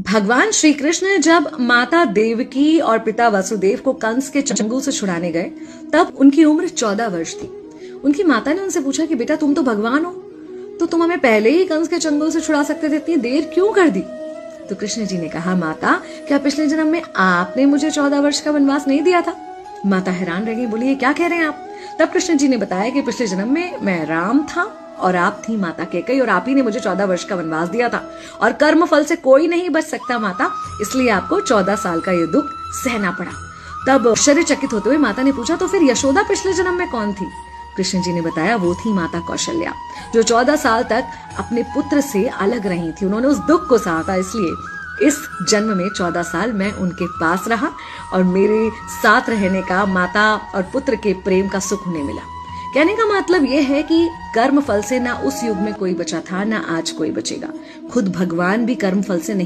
भगवान श्री कृष्ण जब माता देवकी और पिता वसुदेव को कंस के चंगुल से छुड़ाने गए तब उनकी उम्र 14 वर्ष थी। उनकी माता ने उनसे पूछा कि बेटा तुम तो भगवान हो, तो तुम हमें पहले ही कंस के चंगुल से छुड़ा सकते थे, इतनी देर क्यों कर दी? तो कृष्ण जी ने कहा, माता क्या पिछले जन्म में आपने मुझे 14 वर्ष का वनवास नहीं दिया था? माता हैरान रह गई, बोली ये क्या कह रहे हैं आप? तब कृष्ण जी ने बताया कि पिछले जन्म में मैं राम था और आप थी माता कैकेयी और आप ही ने मुझे 14 वर्ष का वनवास दिया था और कर्म फल से कोई नहीं बच सकता माता, इसलिए आपको 14 साल का ये दुख सहना पड़ा। तब आश्चर्यचकित होते हुए माता ने पूछा, तो फिर यशोदा पिछले जन्म में कौन थी? कृष्ण जी ने बताया, वो थी माता कौशल्या, जो 14 साल तक अपने पुत्र से अलग रही थी। उन्होंने उस दुख को सहा था, इसलिए इस जन्म में 14 साल मैं उनके पास रहा और मेरे साथ रहने का माता और पुत्र के प्रेम का सुख उन्हें मिला। कहने का मतलब यह है कि कर्म फल से ना उस युग में कोई बचा था, ना आज कोई बचेगा। खुद भगवान भी कर्म फल से नहीं